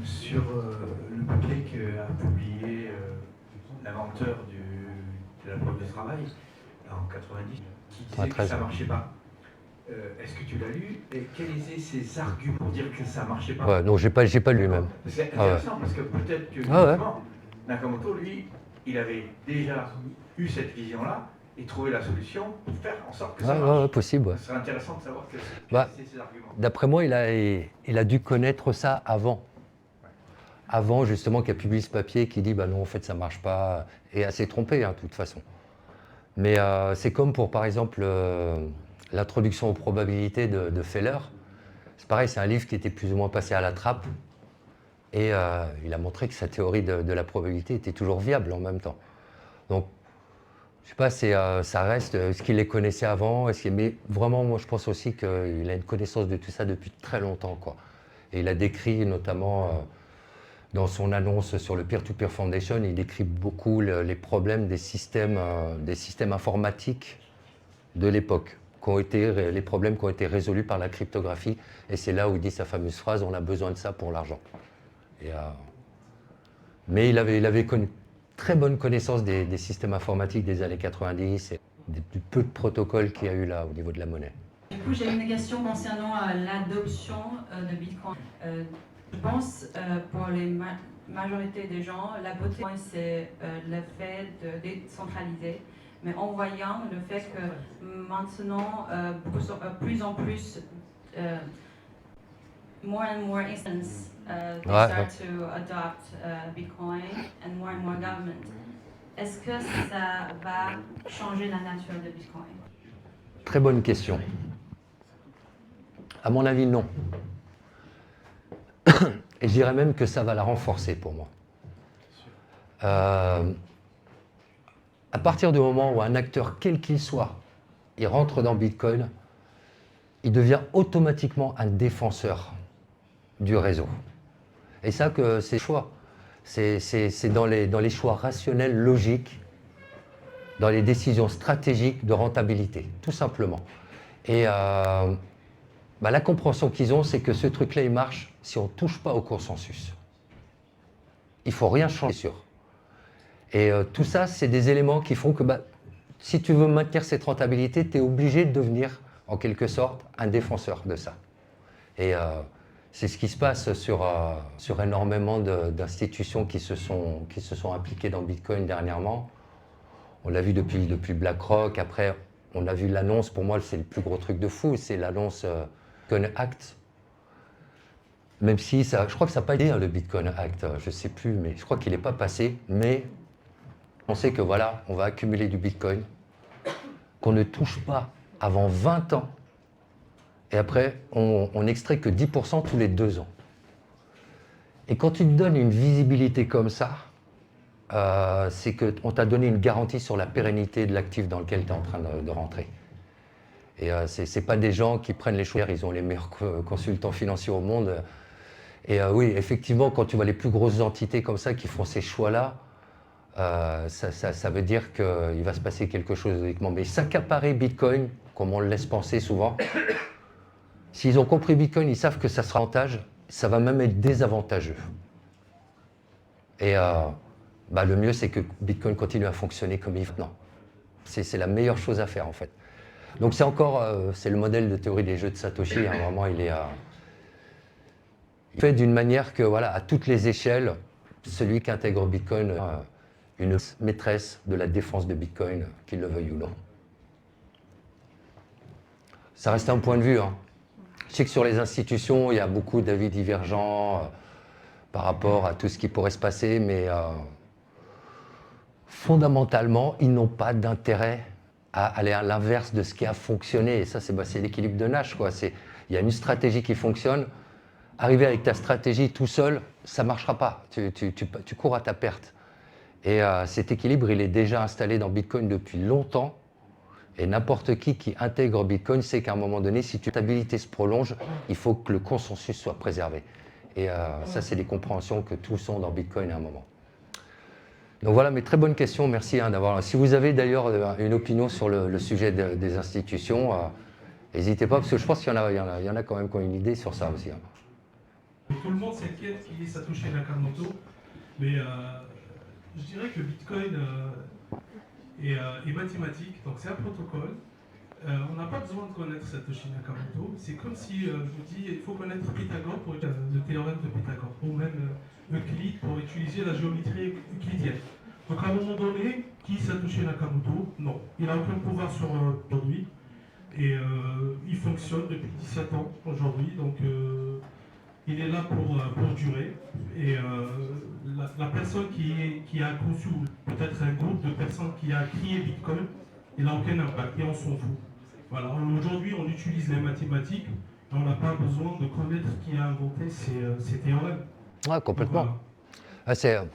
Sur le papier qu'a publié l'inventeur de la preuve de travail en 90, qui disait que ça ne marchait pas. Est-ce que tu l'as lu et quels étaient ses arguments pour dire que ça ne marchait pas? Ouais, non, j'ai pas lu même. C'est intéressant parce que peut-être que justement, Nakamoto, lui, il avait déjà eu cette vision-là et trouvé la solution pour faire en sorte que ça marche. Ouais, possible. Ouais. Ce serait intéressant de savoir quels étaient ses arguments. D'après moi, il a dû connaître ça avant. Avant, justement, qu'il a publié ce papier qui dit bah non, en fait, ça ne marche pas. Et assez trompé, de toute façon. Mais c'est comme pour, par exemple, l'introduction aux probabilités de Feller. C'est pareil, c'est un livre qui était plus ou moins passé à la trappe. Et il a montré que sa théorie de la probabilité était toujours viable en même temps. Donc, je ne sais pas, ça reste, est-ce qu'il les connaissait avant, mais vraiment, moi, je pense aussi qu'il a une connaissance de tout ça depuis très longtemps, quoi. Et il a décrit notamment, dans son annonce sur le Peer-to-Peer Foundation, il décrit beaucoup les problèmes des systèmes informatiques de l'époque, les problèmes qui ont été résolus par la cryptographie. Et c'est là où il dit sa fameuse phrase « on a besoin de ça pour l'argent ». Mais il avait une très bonne connaissance des systèmes informatiques des années 90 et du peu de protocoles qu'il y a eu là au niveau de la monnaie. Du coup, j'ai une question concernant l'adoption de Bitcoin. Je pense pour les majorités des gens, la beauté, c'est le fait de décentraliser. Mais en voyant le fait que maintenant, plus en plus, more and more instances, they start to adopt Bitcoin and more government. Est-ce que ça va changer la nature de Bitcoin? Très bonne question. À mon avis, non. Et je dirais même que ça va la renforcer pour moi. À partir du moment où un acteur, quel qu'il soit, il rentre dans Bitcoin, il devient automatiquement un défenseur du réseau. Et ça, que c'est choix. C'est dans les choix rationnels, logiques, dans les décisions stratégiques de rentabilité, tout simplement. Et la compréhension qu'ils ont, c'est que ce truc-là, il marche si on ne touche pas au consensus. Il ne faut rien changer, sûr. Et tout ça, c'est des éléments qui font que si tu veux maintenir cette rentabilité, tu es obligé de devenir, en quelque sorte, un défenseur de ça. Et c'est ce qui se passe sur énormément d'institutions qui se sont impliquées dans Bitcoin dernièrement. On l'a vu depuis BlackRock. Après, on a vu l'annonce. Pour moi, c'est le plus gros truc de fou. C'est l'annonce Bitcoin Act. Même si, je crois que ça n'a pas été le Bitcoin Act. Je ne sais plus, mais je crois qu'il n'est pas passé. Mais on sait que voilà, on va accumuler du Bitcoin, qu'on ne touche pas avant 20 ans. Et après, on n'extrait que 10% tous les 2 ans. Et quand tu te donnes une visibilité comme ça, c'est qu'on t'a donné une garantie sur la pérennité de l'actif dans lequel tu es en train de rentrer. Et ce n'est pas des gens qui prennent les choix, ils ont les meilleurs consultants financiers au monde. Et oui, effectivement, quand tu vois les plus grosses entités comme ça qui font ces choix-là, ça veut dire qu'il va se passer quelque chose uniquement. Mais s'accaparer Bitcoin, comme on le laisse penser souvent, s'ils ont compris Bitcoin, ils savent que ça sera avantage, ça va même être désavantageux. Et le mieux, c'est que Bitcoin continue à fonctionner comme il veut. Non, c'est la meilleure chose à faire, en fait. Donc c'est le modèle de théorie des jeux de Satoshi. Vraiment, il fait d'une manière que, voilà, à toutes les échelles, celui qui intègre Bitcoin, une maîtresse de la défense de Bitcoin, qu'il le veuille ou non. Ça reste un point de vue. Hein. Je sais que sur les institutions, il y a beaucoup d'avis divergents par rapport à tout ce qui pourrait se passer, mais fondamentalement, ils n'ont pas d'intérêt à aller à l'inverse de ce qui a fonctionné. Et ça, c'est l'équilibre de Nash, quoi. Il y a une stratégie qui fonctionne. Arriver avec ta stratégie tout seul, ça ne marchera pas. Tu cours à ta perte. Et cet équilibre, il est déjà installé dans Bitcoin depuis longtemps. Et n'importe qui intègre Bitcoin sait qu'à un moment donné, si ta stabilité se prolonge, il faut que le consensus soit préservé. Et ça, c'est des compréhensions que tous ont dans Bitcoin à un moment. Donc voilà, mais très bonne question, merci d'avoir. Si vous avez d'ailleurs une opinion sur le sujet des institutions, n'hésitez pas, parce que je pense qu'il y en a quand même qui ont une idée sur ça aussi. Hein. Tout le monde s'inquiète qui est Satoshi Nakamoto, mais je dirais que Bitcoin est mathématique, donc c'est un protocole. On n'a pas besoin de connaître Satoshi Nakamoto. C'est comme si je vous dis il faut connaître Pythagore pour le théorème de Pythagore, ou même Euclide pour utiliser la géométrie euclidienne. Donc à un moment donné, qui Satoshi Nakamoto? Non, il n'a aucun pouvoir sur aujourd'hui. Et il fonctionne depuis 17 ans aujourd'hui, donc il est là pour durer. Et la personne qui a conçu, peut-être un groupe de personnes qui a créé Bitcoin, il n'a aucun impact et on s'en fout. Voilà. Aujourd'hui, on utilise les mathématiques et on n'a pas besoin de connaître qui a inventé ces théorèmes. Ouais, complètement. Donc, voilà.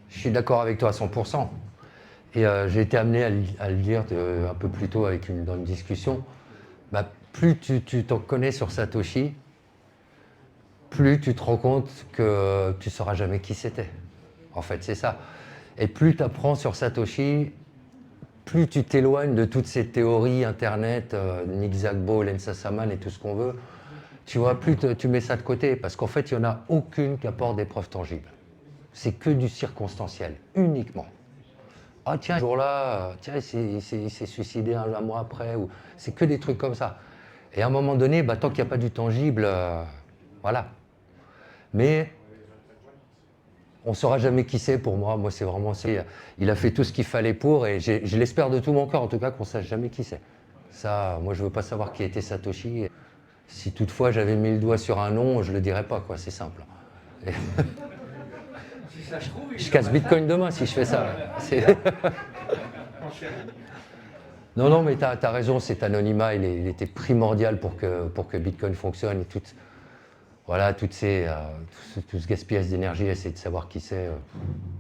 Je suis d'accord avec toi à 100%. Et j'ai été amené à le dire un peu plus tôt dans une discussion. Bah, plus tu t'en connais sur Satoshi, plus tu te rends compte que tu ne sauras jamais qui c'était. En fait, c'est ça. Et plus tu apprends sur Satoshi, plus tu t'éloignes de toutes ces théories Internet, Nick Szabo, Len Sassaman et tout ce qu'on veut. Tu vois, plus tu mets ça de côté, parce qu'en fait, il n'y en a aucune qui apporte des preuves tangibles. C'est que du circonstanciel, uniquement. Ah tiens, ce jour-là, il s'est suicidé un mois après, ou c'est que des trucs comme ça. Et à un moment donné, bah, tant qu'il n'y a pas du tangible, voilà. Mais on ne saura jamais qui c'est pour moi. Moi, c'est vraiment, il a fait tout ce qu'il fallait pour, et je l'espère de tout mon cœur, en tout cas, qu'on ne sache jamais qui c'est. Ça, moi, je ne veux pas savoir qui était Satoshi. Si toutefois j'avais mis le doigt sur un nom, je ne le dirais pas, quoi. C'est simple. Et je casse Bitcoin demain si je fais ça. Non, mais tu as raison, cet anonymat, il était primordial pour que Bitcoin fonctionne. Et tout ce gaspillage d'énergie, essayer de savoir qui c'est,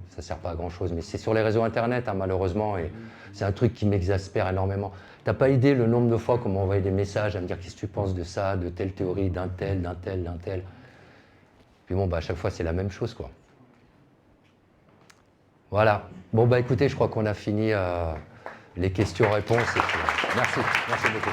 ça ne sert pas à grand-chose. Mais c'est sur les réseaux Internet, hein, malheureusement, et c'est un truc qui m'exaspère énormément. Tu n'as pas idée le nombre de fois qu'on m'a envoyé des messages à me dire qu'est-ce que tu penses de ça, de telle théorie, d'un tel. Puis bon, à chaque fois, c'est la même chose, quoi. Voilà. Bon, écoutez, je crois qu'on a fini les questions-réponses. Merci beaucoup.